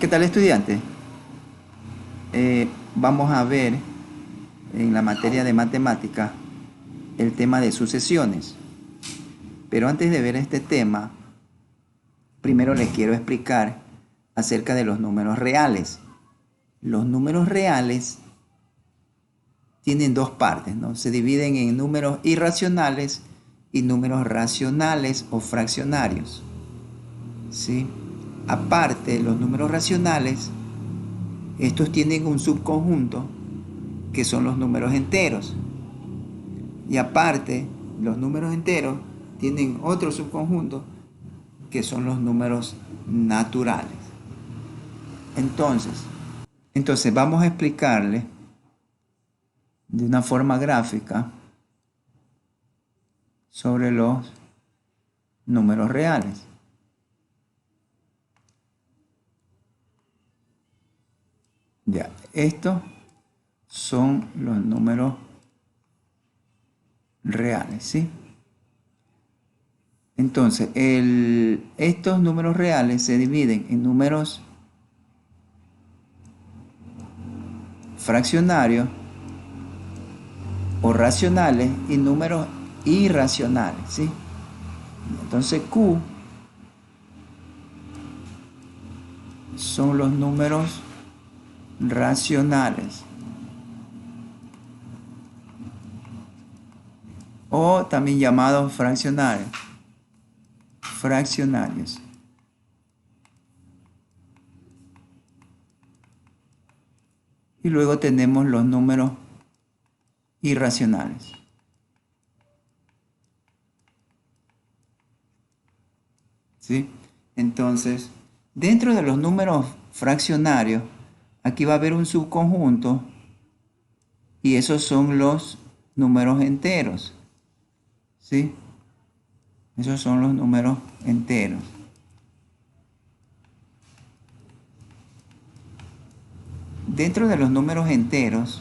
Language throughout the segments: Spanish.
¿Qué tal, estudiante? Vamos a ver en la materia de matemática el tema de sucesiones. Pero antes de ver este tema, primero les quiero explicar acerca de los números reales. Los números reales tienen dos partes, ¿no? Se dividen en números irracionales y números racionales o fraccionarios, ¿sí? Aparte, los números racionales, estos tienen un subconjunto que son los números enteros. Y aparte, los números enteros tienen otro subconjunto que son los números naturales. Entonces, entonces vamos a explicarle de una forma gráfica sobre los números reales. Ya, estos son los números reales, ¿sí? Entonces, estos números reales se dividen en números fraccionarios o racionales y números irracionales, ¿sí? Entonces, Q son los números racionales o también llamados fraccionarios. Y luego tenemos los números irracionales. ¿Sí? Entonces, dentro de los números fraccionarios, aquí va a haber un subconjunto y esos son los números enteros. ¿Sí? Esos son los números enteros. Dentro de los números enteros,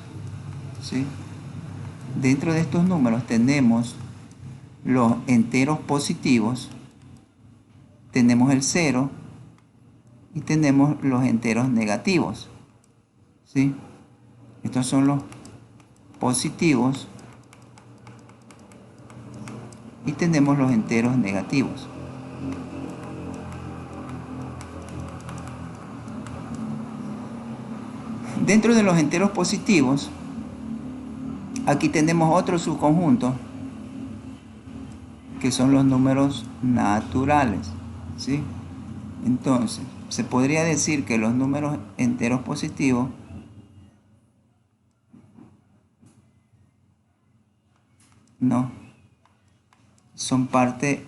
¿sí? Dentro de estos números tenemos los enteros positivos, tenemos el 0 y tenemos los enteros negativos, ¿sí? Estos son los positivos y tenemos los enteros negativos. Dentro de los enteros positivos, aquí tenemos otro subconjunto que son los números naturales, ¿sí? Entonces, se podría decir que los números enteros positivos no son parte,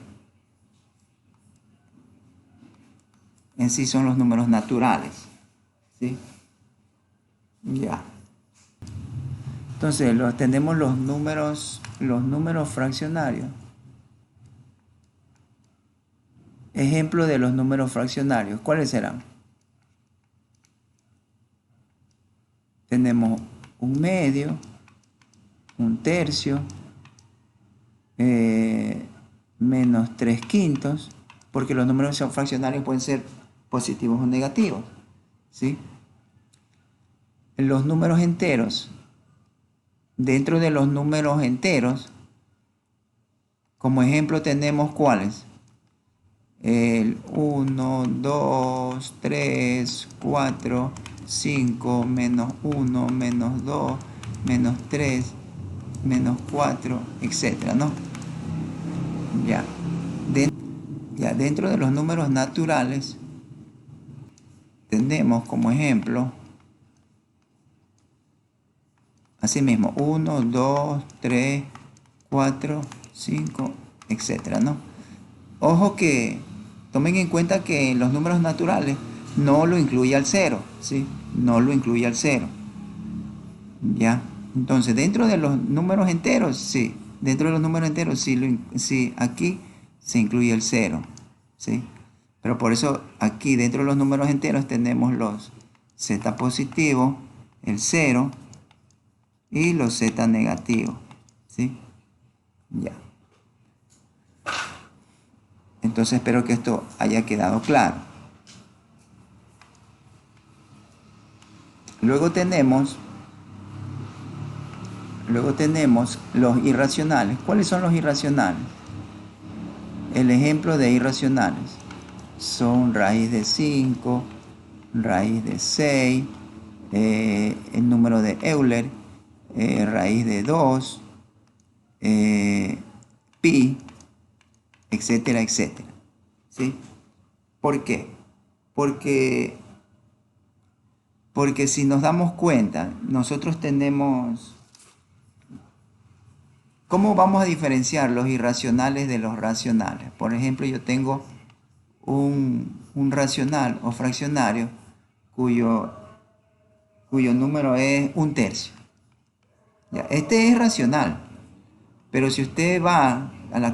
en sí son los números naturales, ¿sí? Ya. Entonces, tenemos los números fraccionarios. Ejemplo de los números fraccionarios, ¿cuáles serán? Tenemos un medio, un tercio, menos 3/5, porque los números fraccionarios pueden ser positivos o negativos, ¿sí? Los números enteros, dentro de los números enteros, como ejemplo tenemos ¿cuáles? El 1, 2, 3, 4, 5, menos 1, menos 2, menos 3, menos 4, etcétera, ¿no? Ya. Dentro de los números naturales tenemos como ejemplo, asimismo, 1, 2, 3, 4, 5, etcétera, ¿no? Ojo que tomen en cuenta que los números naturales no lo incluye al 0, ¿sí? No lo incluye al 0. ¿Ya? Entonces, dentro de los números enteros, sí. Dentro de los números enteros, sí, aquí se incluye el 0, ¿sí? Pero por eso aquí dentro de los números enteros tenemos los z positivos, el 0 y los z negativos, ¿sí? Ya. Entonces espero que esto haya quedado claro. Luego tenemos los irracionales. ¿Cuáles son los irracionales? El ejemplo de irracionales son raíz de 5, raíz de 6, el número de Euler, raíz de 2, pi, etcétera, etcétera. ¿Sí? ¿Por qué? Porque si nos damos cuenta, nosotros tenemos... ¿Cómo vamos a diferenciar los irracionales de los racionales? Por ejemplo, yo tengo un racional o fraccionario cuyo número es 1/3. Ya, este es racional, pero si usted va a la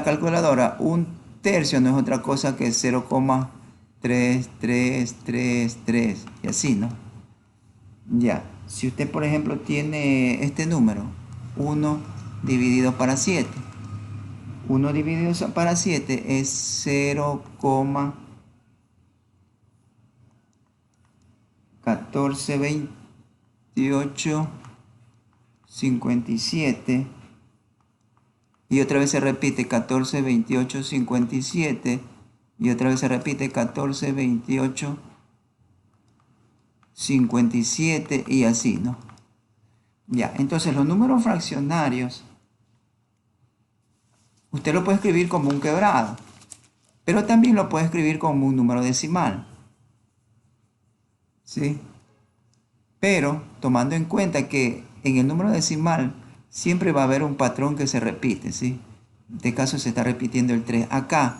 calculadora, 1/3 no es otra cosa que 0,3333 y así, ¿no? Ya, si usted por ejemplo tiene este número, 1 dividido para 7. 1 dividido para 7 es 0,142857 y otra vez se repite 142857 y otra vez se repite 142857 y así, ¿no? Ya, entonces los números fraccionarios usted lo puede escribir como un quebrado, pero también lo puede escribir como un número decimal, ¿sí? Pero tomando en cuenta que en el número decimal siempre va a haber un patrón que se repite, ¿sí? En este caso se está repitiendo el 3. Acá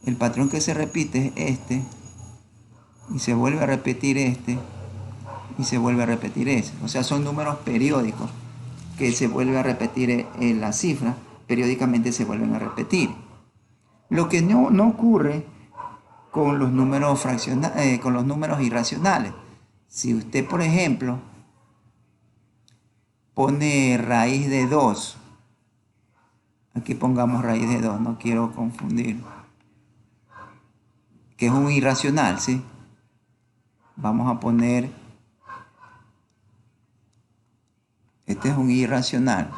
el patrón que se repite es este, y se vuelve a repetir este, y se vuelve a repetir ese. O sea, son números periódicos que se vuelve a repetir en la cifra, periódicamente se vuelven a repetir. Lo que no ocurre con los números con los números irracionales. Si usted, por ejemplo, pone raíz de 2, aquí pongamos raíz de 2, no quiero confundir, que es un irracional, ¿sí? Vamos a poner, este es un irracional,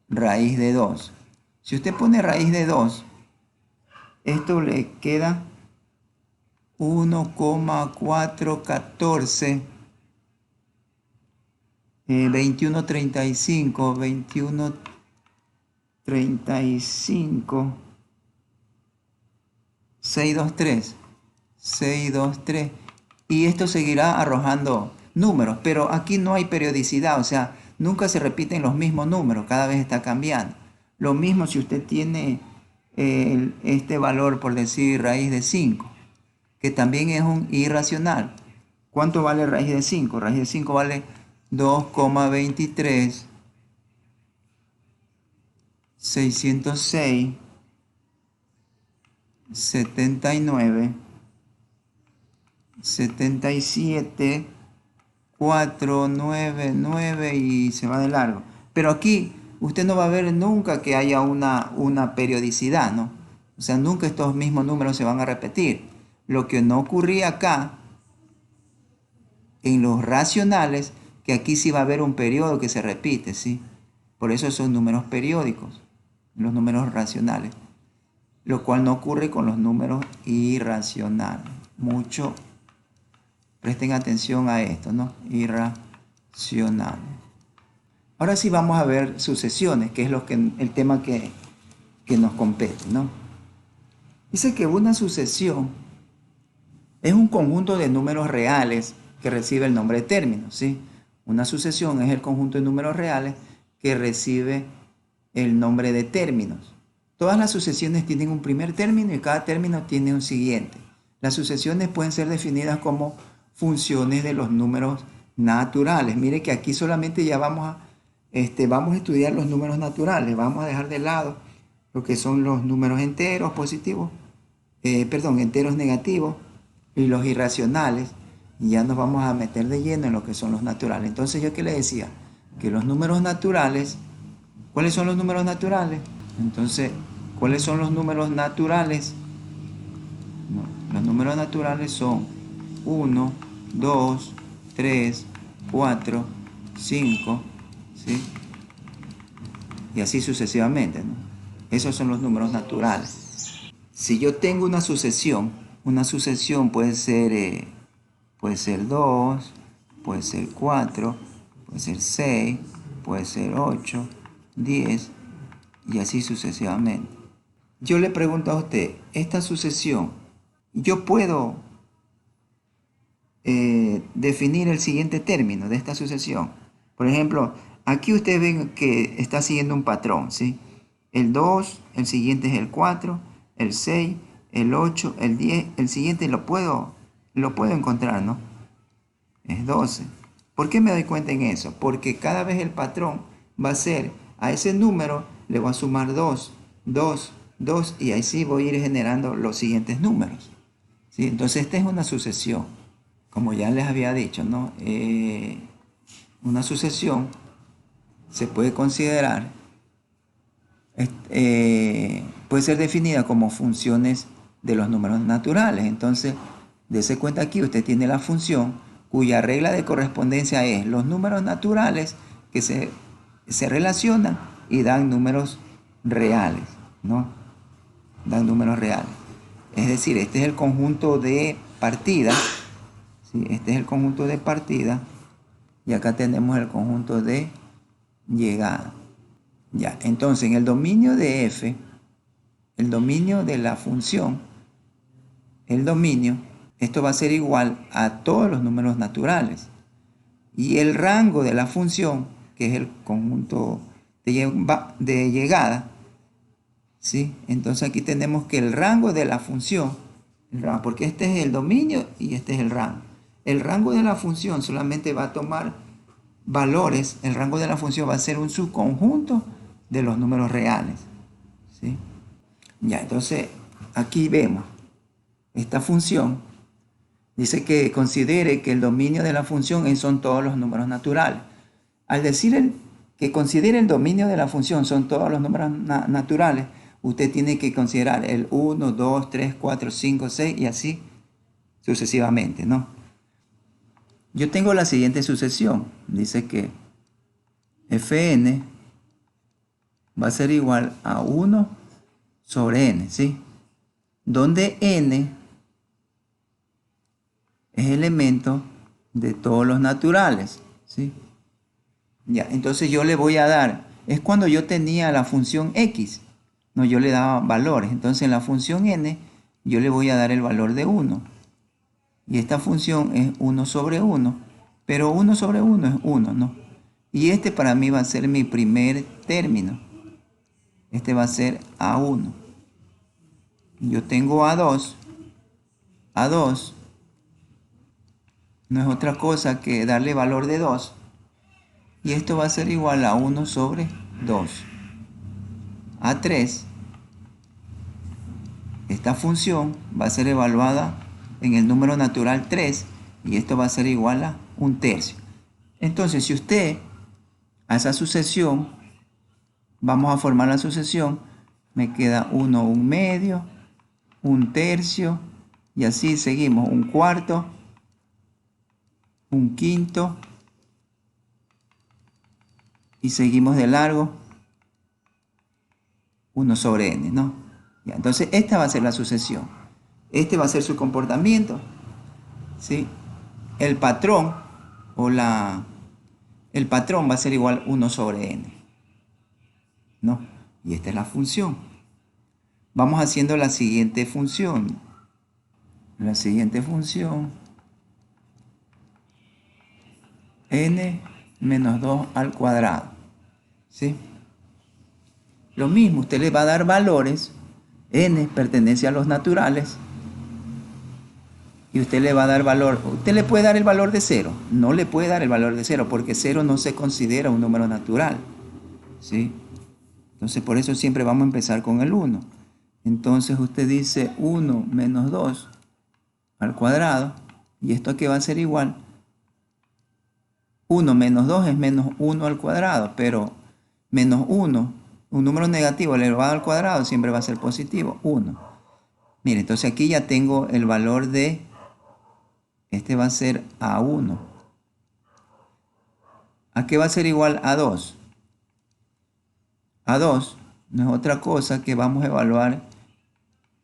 raíz de 2. Si usted pone raíz de 2, esto le queda 1,414 2135 623 y esto seguirá arrojando números, pero aquí no hay periodicidad, o sea, nunca se repiten los mismos números, cada vez está cambiando. Lo mismo si usted tiene este valor, por decir raíz de 5, que también es un irracional. ¿Cuánto vale raíz de 5? Raíz de 5 vale 2,23 606 79 77 499 y se va de largo. Pero aquí usted no va a ver nunca que haya una periodicidad, ¿no? O sea, nunca estos mismos números se van a repetir. Lo que no ocurría acá en los racionales, que aquí sí va a haber un periodo que se repite, ¿sí? Por eso son números periódicos, los números racionales, lo cual no ocurre con los números irracionales. Presten atención a esto, ¿no? Irracionales. Ahora sí vamos a ver sucesiones, que es el tema que nos compete, ¿no? Dice que una sucesión es un conjunto de números reales que recibe el nombre de términos, ¿sí? Una sucesión es el conjunto de números reales que recibe el nombre de términos. Todas las sucesiones tienen un primer término y cada término tiene un siguiente. Las sucesiones pueden ser definidas como funciones de los números naturales. Mire que aquí solamente ya vamos a estudiar los números naturales. Vamos a dejar de lado lo que son los números enteros positivos, enteros negativos y los irracionales. Y ya nos vamos a meter de lleno en lo que son los naturales. Entonces, ¿yo qué le decía? Que los números naturales, ¿cuáles son los números naturales? Entonces, ¿cuáles son los números naturales? No, los números naturales son 1, 2, 3, 4, 5, ¿sí? Y así sucesivamente, ¿no? Esos son los números naturales. Si yo tengo una sucesión puede ser 2, puede ser 4, puede ser 6, puede ser 8, 10 y así sucesivamente. Yo le pregunto a usted, esta sucesión, yo puedo definir el siguiente término de esta sucesión. Por ejemplo, aquí ustedes ven que está siguiendo un patrón, ¿sí? El 2, el siguiente es el 4, el 6, el 8, el 10, el siguiente lo puedo encontrar, ¿no? Es 12. ¿Por qué me doy cuenta en eso? Porque cada vez el patrón va a ser, a ese número le voy a sumar 2, 2, 2 y así voy a ir generando los siguientes números, ¿sí? Entonces esta es una sucesión, como ya les había dicho, ¿no? Una sucesión se puede considerar, puede ser definida como funciones de los números naturales. Entonces, dése cuenta aquí, usted tiene la función cuya regla de correspondencia es los números naturales que se relacionan y dan números reales, ¿no? Dan números reales. Es decir, este es el conjunto de partida, ¿sí? Este es el conjunto de partida y acá tenemos el conjunto de llegada. Ya, entonces en el dominio de f, el dominio de la función, el dominio, esto va a ser igual a todos los números naturales. Y el rango de la función, que es el conjunto de llegada, ¿sí? Entonces aquí tenemos que el rango de la función, porque este es el dominio y este es el rango. El rango de la función solamente va a tomar valores, el rango de la función va a ser un subconjunto de los números reales, ¿sí? Ya, entonces aquí vemos esta función. Dice que considere que el dominio de la función son todos los números naturales. Al decir que considere el dominio de la función son todos los números naturales, usted tiene que considerar el 1, 2, 3, 4, 5, 6 y así sucesivamente, ¿no? Yo tengo la siguiente sucesión. Dice que Fn va a ser igual a 1 sobre n, ¿sí? Donde n es elemento de todos los naturales, ¿sí? Ya, entonces yo le voy a dar, es cuando yo tenía la función x, no, yo le daba valores, entonces en la función n yo le voy a dar el valor de 1, y esta función es 1 sobre 1, pero 1 sobre 1 es 1, ¿no? Y este para mí va a ser mi primer término, este va a ser a1, yo tengo a2 no es otra cosa que darle valor de 2, y esto va a ser igual a 1 sobre 2. A3, esta función va a ser evaluada en el número natural 3 y esto va a ser igual a 1/3. Entonces, si usted a esa sucesión, vamos a formar la sucesión, me queda 1, 1/2, 1/3 y así seguimos, 1/4, 1/5 y seguimos de largo 1 sobre n, ¿no? Ya, entonces esta va a ser la sucesión. Este va a ser su comportamiento, ¿sí? El patrón el patrón va a ser igual 1 sobre n, ¿no? Y esta es la función. Vamos haciendo la siguiente función. La siguiente función, n menos 2 al cuadrado, ¿sí? Lo mismo, usted le va a dar valores, n pertenece a los naturales, y usted le va a dar valor, usted le puede dar el valor de 0, no le puede dar el valor de 0, porque 0 no se considera un número natural, ¿sí? Entonces por eso siempre vamos a empezar con el 1. Entonces usted dice 1 menos 2 al cuadrado, y esto aquí va a ser igual, 1 menos 2 es menos 1 al cuadrado, pero menos 1, un número negativo elevado al cuadrado siempre va a ser positivo, 1. Mire, entonces aquí ya tengo el valor de Este va a ser A1. ¿A qué va a ser igual A2? A2 no es otra cosa que vamos a evaluar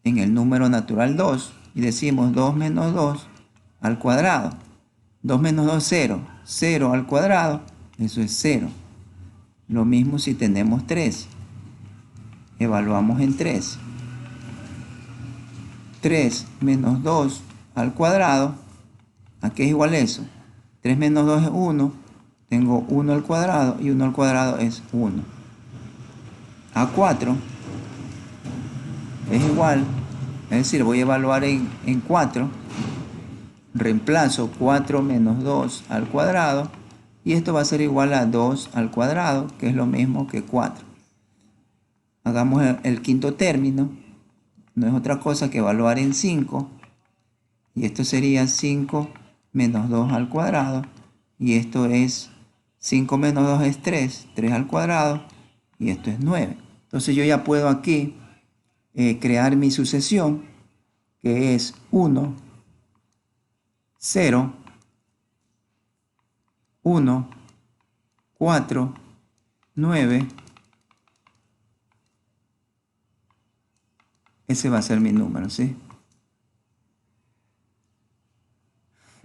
en el número natural 2. Y decimos 2 menos 2 al cuadrado. 2 menos 2, 0. 0 al cuadrado, eso es 0. Lo mismo si tenemos 3. Evaluamos en 3. 3 menos 2 al cuadrado. ¿A qué es igual eso? 3 menos 2 es 1. Tengo 1 al cuadrado y 1 al cuadrado es 1. A 4 es igual, es decir, voy a evaluar en 4. Reemplazo 4 menos 2 al cuadrado y esto va a ser igual a 2 al cuadrado, que es lo mismo que 4. Hagamos el quinto término. No es otra cosa que evaluar en 5. Y esto sería 5 menos 2 al cuadrado. Y esto es 5 menos 2 es 3. 3 al cuadrado. Y esto es 9. Entonces yo ya puedo aquí crear mi sucesión, que es 1, 0, 1, 4, 9. Ese va a ser mi número, ¿sí?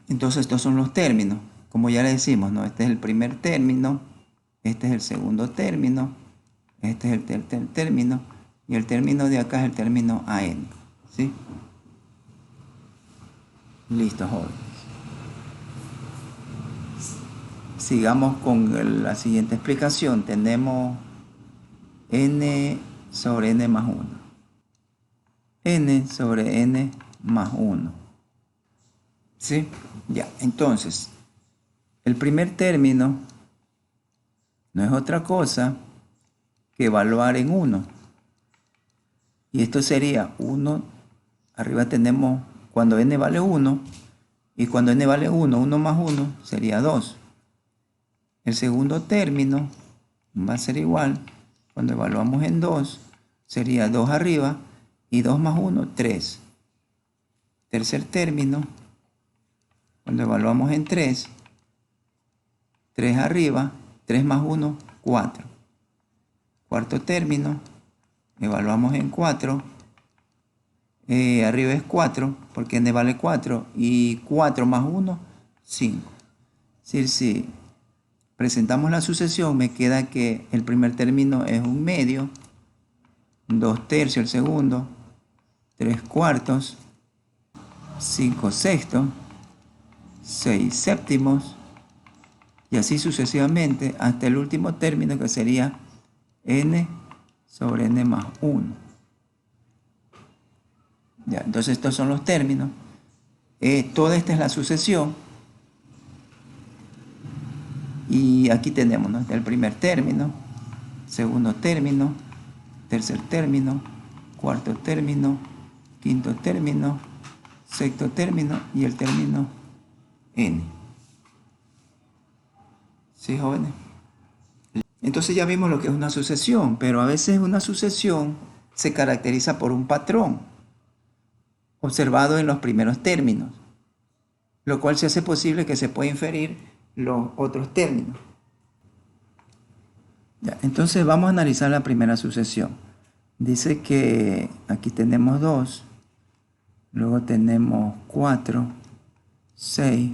Entonces estos son los términos. Como ya le decimos, ¿no? Este es el primer término, este es el segundo término, este es el tercer término, y el término de acá es el término AN, ¿sí? Listo, jóvenes. Sigamos con la siguiente explicación. Tenemos n sobre n más 1. N sobre n más 1. ¿Sí? Ya, entonces, el primer término no es otra cosa que evaluar en 1. Y esto sería 1, arriba tenemos cuando n vale 1, y cuando n vale 1, 1 más 1 sería 2. El segundo término va a ser igual, cuando evaluamos en 2, sería 2 arriba, y 2 más 1, 3. Tercer término, cuando evaluamos en 3, 3 arriba, 3 más 1, 4. Cuarto término, evaluamos en 4, arriba es 4, porque n vale 4, y 4 más 1, 5. Es decir, si presentamos la sucesión, me queda que el primer término es 1/2, 2/3 el segundo, 3/4, 5/6, 6/7, y así sucesivamente hasta el último término, que sería n sobre n más 1. Ya, entonces estos son los términos. Toda esta es la sucesión. Y aquí tenemos, ¿no? El primer término, segundo término, tercer término, cuarto término, quinto término, sexto término y el término n. ¿Sí, jóvenes? Entonces ya vimos lo que es una sucesión, pero a veces una sucesión se caracteriza por un patrón observado en los primeros términos, lo cual se hace posible que se pueda inferir los otros términos. Ya, entonces vamos a analizar la primera sucesión. Dice que aquí tenemos 2, luego tenemos 4, 6,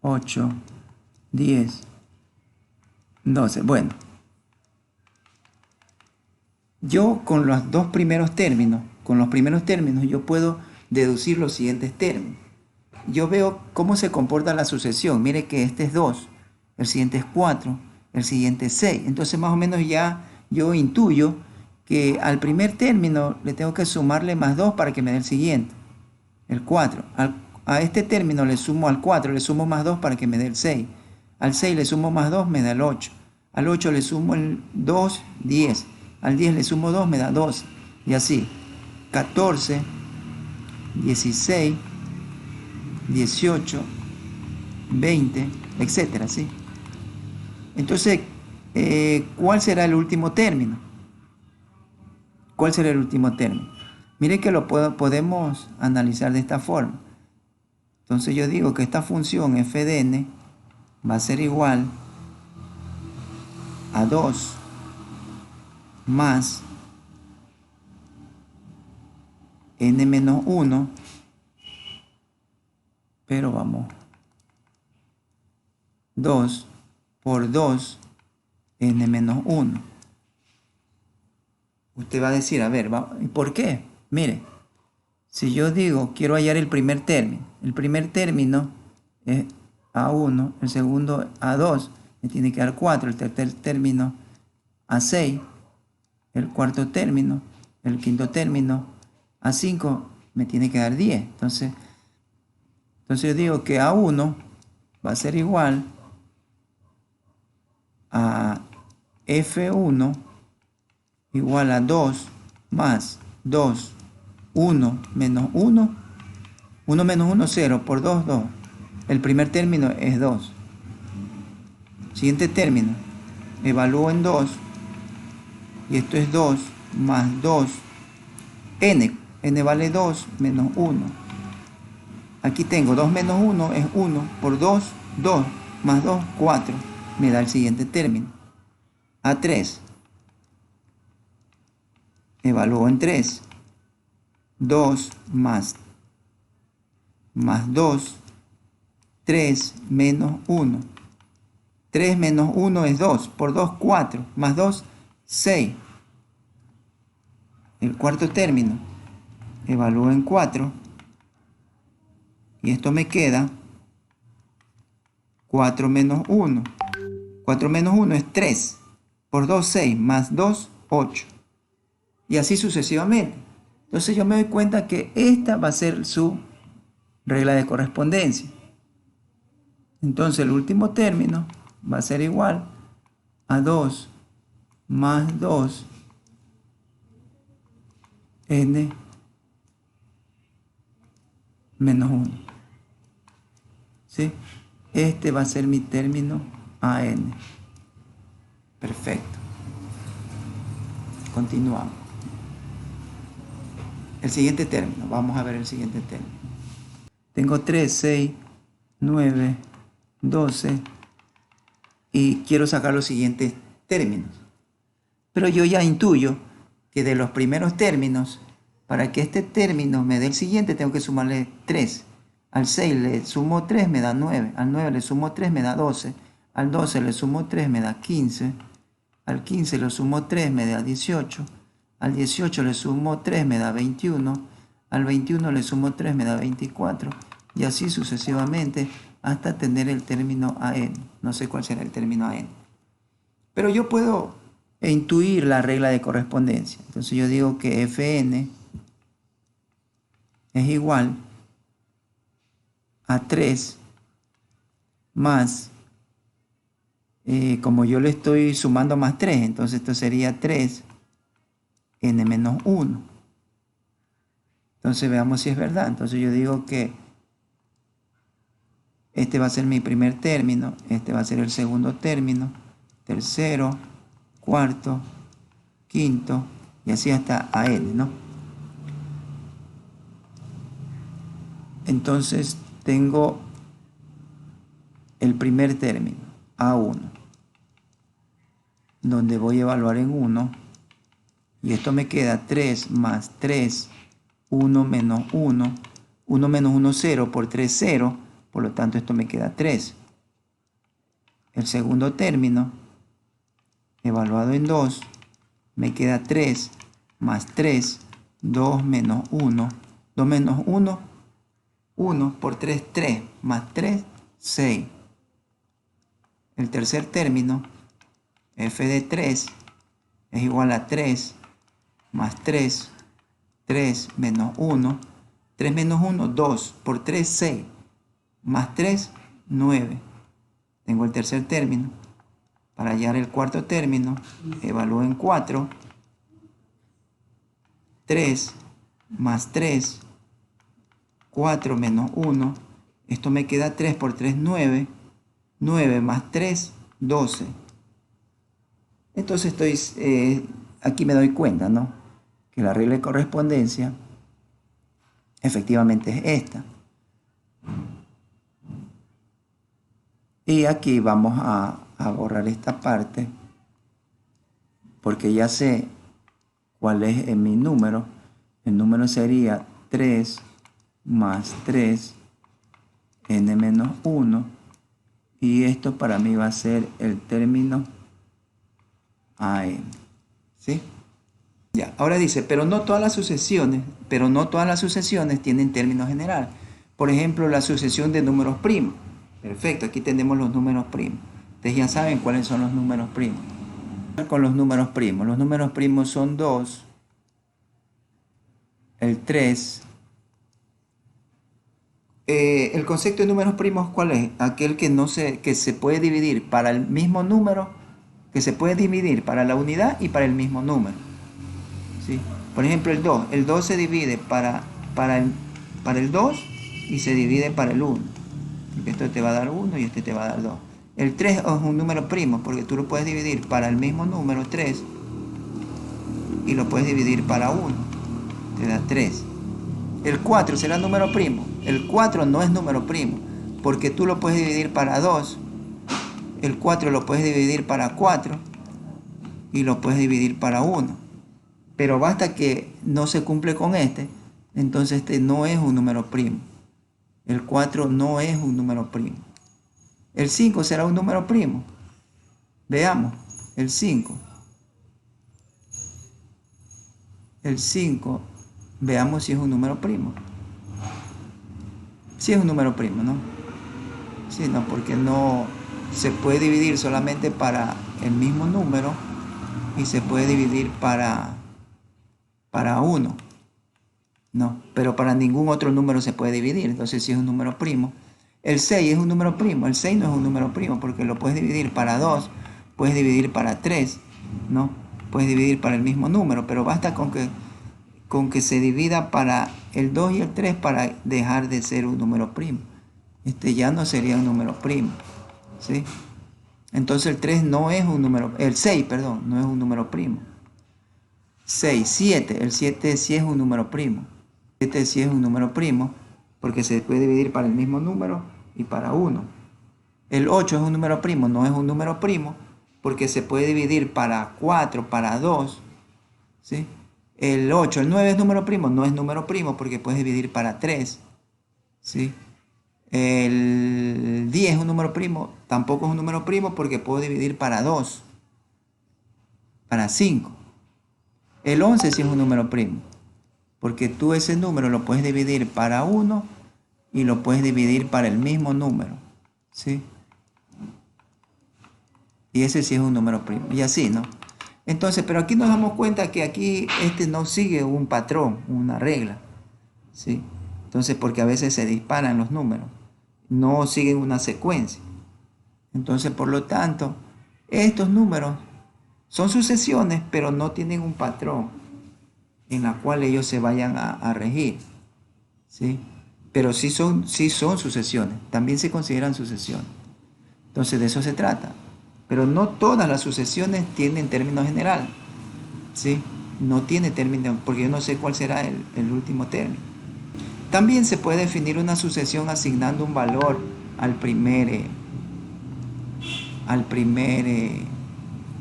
8, 10, 12. Bueno, yo con los dos primeros términos, yo puedo deducir los siguientes términos. Yo veo cómo se comporta la sucesión. Mire que este es 2, el siguiente es 4, el siguiente es 6. Entonces más o menos ya yo intuyo que al primer término le tengo que sumarle más 2 para que me dé el siguiente, el 4. A este término le sumo al 4, le sumo más 2 para que me dé el 6. Al 6 le sumo más 2, me da el 8. Al 8 le sumo el 2, 10. Al 10 le sumo 2, me da 12. Y así, 14, 16, 18, 20, etcétera, ¿sí? Entonces, ¿cuál será el último término? ¿Cuál será el último término? Mire que lo podemos analizar de esta forma. Entonces yo digo que esta función f de n va a ser igual a 2 más n menos 1, pero vamos, 2 por 2 n menos 1. Usted va a decir, a ver, ¿y por qué? Mire, si yo digo, quiero hallar el primer término es A1, el segundo A2, me tiene que dar 4, el tercer término A6, el cuarto término, el quinto término A5, me tiene que dar 10. Entonces yo digo que A1 va a ser igual a F1 igual a 2 más 2, 1 menos 1, 1 menos 1, 0, por 2, 2. El primer término es 2. Siguiente término, evalúo en 2, y esto es 2 más 2, n vale 2 menos 1. Aquí tengo 2 menos 1 es 1, por 2, 2, más 2, 4, me da el siguiente término. A3, evalúo en 3, 2 más 2, 3 menos 1. 3 menos 1 es 2, por 2, 4, más 2, 6. El cuarto término, evalúo en 4, y esto me queda 4 menos 1. 4 menos 1 es 3, por 2, 6, más 2, 8. Y así sucesivamente. Entonces yo me doy cuenta que esta va a ser su regla de correspondencia. Entonces el último término va a ser igual a 2 más 2 n menos 1. ¿Sí? Este va a ser mi término AN. Perfecto. Continuamos. El siguiente término. Vamos a ver el siguiente término. Tengo 3, 6, 9, 12 y quiero sacar los siguientes términos. Pero yo ya intuyo que de los primeros términos, para que este término me dé el siguiente, tengo que sumarle 3. Al 6 le sumo 3, me da 9. Al 9 le sumo 3, me da 12. Al 12 le sumo 3, me da 15. Al 15 le sumo 3, me da 18. Al 18 le sumo 3, me da 21. Al 21 le sumo 3, me da 24. Y así sucesivamente hasta tener el término AN. No sé cuál será el término AN. Pero yo puedo intuir la regla de correspondencia. Entonces yo digo que Fn es igual a 3 más, como yo le estoy sumando más 3, entonces esto sería 3 n menos 1. Entonces veamos si es verdad. Entonces yo digo que este va a ser mi primer término, este va a ser el segundo término, tercero, cuarto, quinto, y así hasta AN, ¿no? Entonces tengo el primer término, A1, donde voy a evaluar en 1, y esto me queda 3 más 3, 1 menos 1, 1 menos 1, 0, por 3, 0, por lo tanto esto me queda 3. El segundo término, evaluado en 2, me queda 3 más 3, 2 menos 1, 2 menos 1, 1 por 3, 3, más 3, 6. El tercer término, f de 3, es igual a 3 más 3, 3 menos 1, 3 menos 1, 2, por 3, 6, más 3, 9. Tengo el tercer término. Para hallar el cuarto término, evalúo en 4, 3 más 3, 4 menos 1, esto me queda 3 por 3, 9, 9 más 3, 12. Entonces aquí me doy cuenta, ¿no? Que la regla de correspondencia efectivamente es esta. Y aquí vamos a borrar esta parte porque ya sé cuál es mi número. El número sería 3 más 3 n menos 1. Y esto para mí va a ser el término AM. ¿Sí? Ya, ahora dice, pero no todas las sucesiones tienen término general. Por ejemplo, la sucesión de números primos. Perfecto, aquí tenemos los números primos. Ustedes ya saben cuáles son los números primos. Con los números primos son 2, el 3. El concepto de números primos, ¿cuál es? Aquel que se puede dividir para el mismo número, que se puede dividir para la unidad y para el mismo número. ¿Sí? Por ejemplo, el 2. El 2 se divide para el 2 y se divide para el 1. Esto te va a dar 1 y este te va a dar 2. El 3 es un número primo porque tú lo puedes dividir para el mismo número 3 y lo puedes dividir para 1. Te da 3. El 4 será número primo. El 4 no es número primo porque tú lo puedes dividir para 2. El 4 lo puedes dividir para 4 y lo puedes dividir para 1. Pero basta que no se cumple con este, entonces este no es un número primo. El 4 no es un número primo. El 5 será un número primo. Veamos, el 5. El 5, veamos si es un número primo. Sí es un número primo, ¿no? Sí, no, porque no se puede dividir solamente para el mismo número y se puede dividir para 1. No, pero para ningún otro número se puede dividir, entonces sí es un número primo. El 6 es un número primo, el 6 no es un número primo porque lo puedes dividir para 2, puedes dividir para 3, ¿no? Puedes dividir para el mismo número, pero basta con que se divida para el 2 y el 3 para dejar de ser un número primo. Este ya no sería un número primo, ¿sí? Entonces el 3 no es un número, el 6, perdón, no es un número primo. 6, 7, el 7 sí es un número primo. 7 sí es un número primo porque se puede dividir para el mismo número y para 1. El 8 es un número primo, no es un número primo porque se puede dividir para 4, para 2, ¿sí? El 8, el 9 es número primo, no es número primo porque puedes dividir para 3, ¿sí? El 10 es un número primo, tampoco es un número primo porque puedo dividir para 2, para 5. El 11 sí es un número primo porque tú ese número lo puedes dividir para 1 y lo puedes dividir para el mismo número, ¿sí? Y ese sí es un número primo, y así, ¿no? Entonces, pero aquí nos damos cuenta que aquí este no sigue un patrón, una regla, ¿sí? Entonces, porque a veces se disparan los números, no siguen una secuencia. Entonces, por lo tanto, estos números son sucesiones, pero no tienen un patrón en la cual ellos se vayan a regir, ¿sí? Pero sí son sucesiones, también se consideran sucesiones. Entonces de eso se trata. Pero no todas las sucesiones tienen término general, ¿sí? No tiene término, porque yo no sé cuál será el último término. También se puede definir una sucesión asignando un valor al primer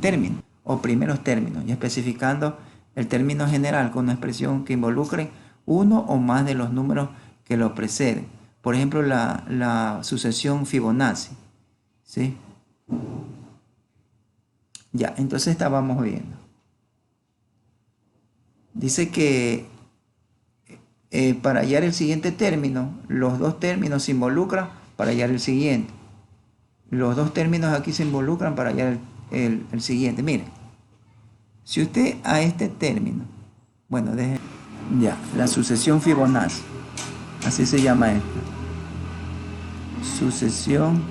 término o primeros términos y especificando el término general con una expresión que involucre uno o más de los números que lo preceden. Por ejemplo, la sucesión Fibonacci, ¿sí? Ya, entonces estábamos viendo. Dice que para hallar el siguiente término, los dos términos se involucran para hallar el siguiente. Los dos términos aquí se involucran para hallar el siguiente. Mire, si usted a este término, bueno, ya, la sucesión Fibonacci, así se llama esto. Sucesión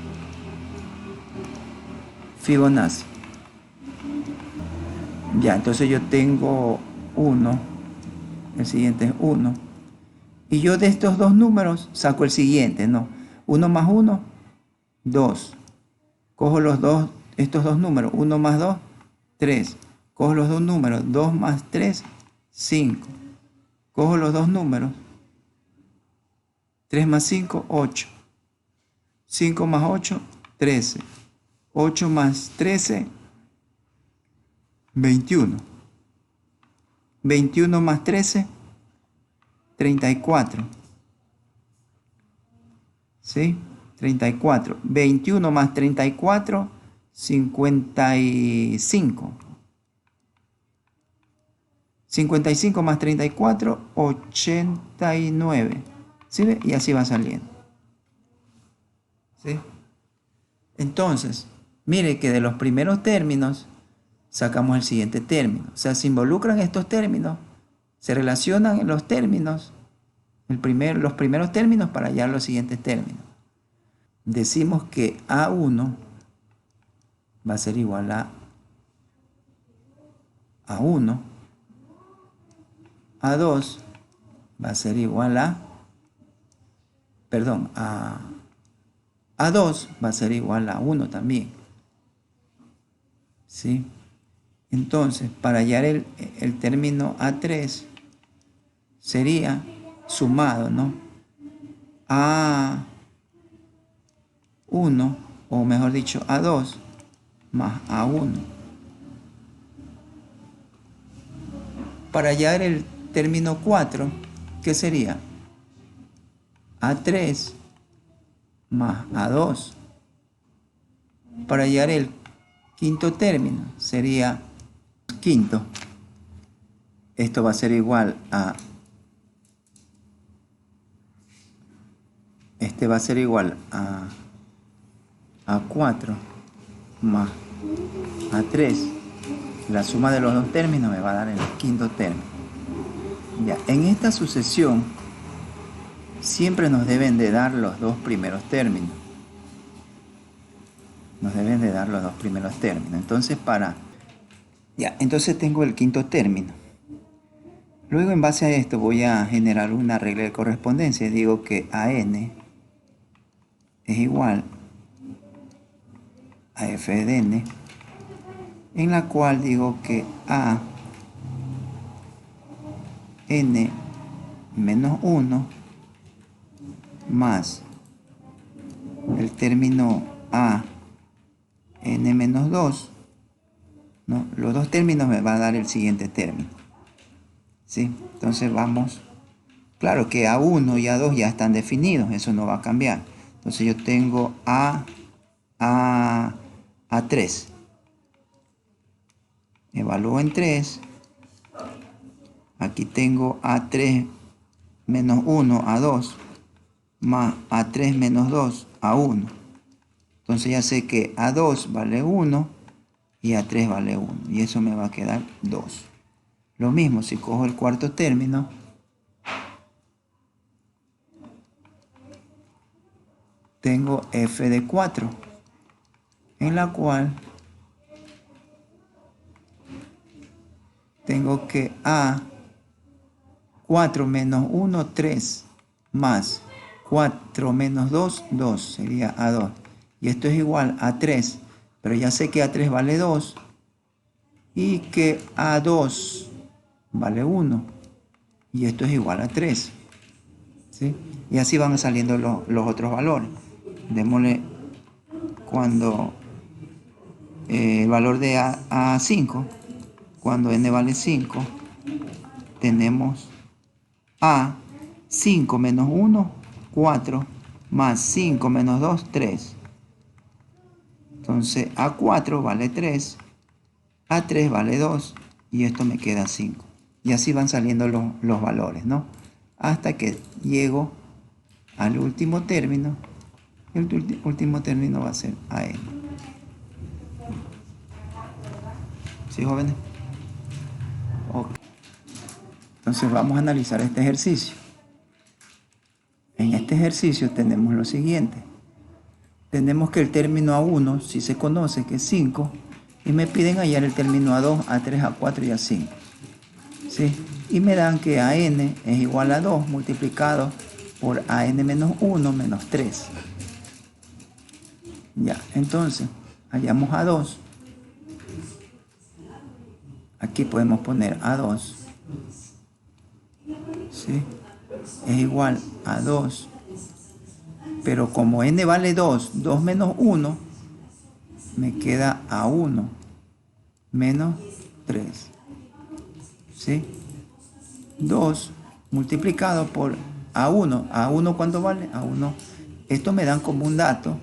Fibonacci. Ya, entonces yo tengo 1, el siguiente es 1. Y yo de estos dos números saco el siguiente, ¿no? 1 más 1, 2. Cojo estos dos números, 1 más 2, 3. Cojo los dos números, 2 más 3, 5. Cojo los dos números, 3 más 5, 8. 5 más 8, 13. 8 más 13, 21. 21 más 13, 34. ¿Sí? 34. 21 más 34, 55. 55 más 34, 89. ¿Sí ve? Y así va saliendo. ¿Sí? Entonces, mire que de los primeros términos sacamos el siguiente término. O sea, se involucran estos términos, se relacionan en los términos, los primeros términos para hallar los siguientes términos. Decimos que A1 va a ser igual a A1. A2 va a ser igual a, perdón, A2 va a ser igual a 1 también. ¿Sí? Entonces, para hallar el término A3 sería sumado, ¿no? A1, o mejor dicho, A2 más A1. Para hallar el término 4, ¿qué sería? A3 más A2. Para hallar el quinto término sería quinto. Esto va a ser igual a... Este va a ser igual a 4 más A3. La suma de los dos términos me va a dar el quinto término. Ya, en esta sucesión siempre nos deben de dar los dos primeros términos. Nos deben de dar los dos primeros términos. Entonces entonces tengo el quinto término. Luego, en base a esto, voy a generar una regla de correspondencia. Digo que AN es igual a f de n, en la cual digo que a n menos 1 más el término a n menos 2, ¿no? Los dos términos me va a dar el siguiente término. ¿Sí? Entonces vamos, claro que A1 y A2 ya están definidos, eso no va a cambiar. Entonces yo tengo A3. Evalúo en 3. Aquí tengo A3 menos 1, A2, más A3 menos 2, A1. Entonces ya sé que A2 vale 1 y A3 vale 1. Y eso me va a quedar 2. Lo mismo, si cojo el cuarto término, tengo f de 4, en la cual tengo que A4 menos 1, 3, más 4 menos 2, 2, sería A2. Y esto es igual a 3, pero ya sé que A3 vale 2 y que A2 vale 1. Y esto es igual a 3. ¿Sí? Y así van saliendo los otros valores. Démosle cuando el valor de A5, cuando n vale 5, tenemos A5 menos 1, 4, más 5 menos 2, 3. Entonces A4 vale 3, A3 vale 2 y esto me queda 5. Y así van saliendo los valores, ¿no? Hasta que llego al último término. El último término va a ser AN. ¿Sí, jóvenes? Ok. Entonces vamos a analizar este ejercicio. En este ejercicio tenemos lo siguiente. Tenemos que el término A1, si se conoce, que es 5, y me piden hallar el término A2, A3, A4 y A5. ¿Sí? Y me dan que AN es igual a 2 multiplicado por AN menos 1 menos 3. Ya, entonces, hallamos A2. Aquí podemos poner A2. ¿Sí? Es igual a 2. Pero como n vale 2, 2 menos 1, me queda A1 menos 3. ¿Sí? 2 multiplicado por A1. ¿A1 cuánto vale? A1. Esto me dan como un dato.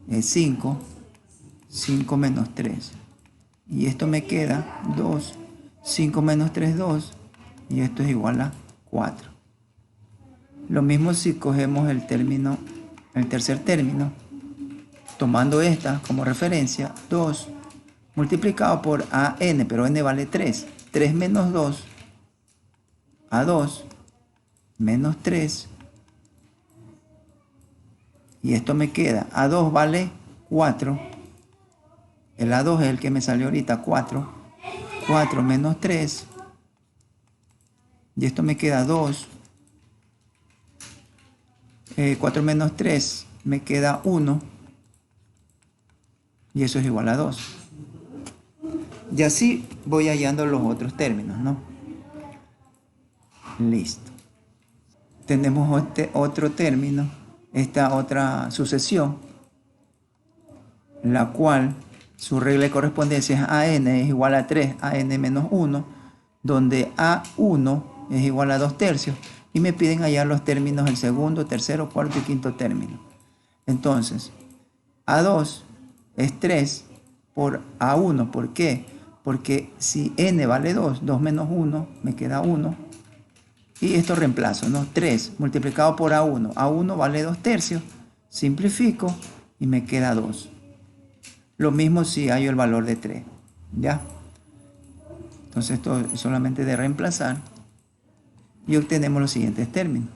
Es 5. 5 menos 3. Y esto me queda 2. 5 menos 3, 2. Y esto es igual a 4. Lo mismo si cogemos el tercer término, tomando esta como referencia, 2 multiplicado por AN, pero N vale 3. 3 menos 2, A2 menos 3. Y esto me queda, A2 vale 4. El A2 es el que me salió ahorita, 4. 4 menos 3. Y esto me queda 2. 4 menos 3 me queda 1. Y eso es igual a 2. Y así voy hallando los otros términos, ¿no? Listo. Tenemos este otro término, esta otra sucesión, la cual su regla de correspondencia es AN es igual a 3, AN menos 1, donde A1 es igual a 2 tercios. Y me piden hallar los términos del segundo, tercero, cuarto y quinto término. Entonces, A2 es 3 por A1. ¿Por qué? Porque si N vale 2, 2 menos 1, me queda 1. Y esto reemplazo, ¿no? 3 multiplicado por A1. A1 vale 2 tercios. Simplifico y me queda 2. Lo mismo si hallo el valor de 3. ¿Ya? Entonces esto es solamente de reemplazar. Y obtenemos los siguientes términos.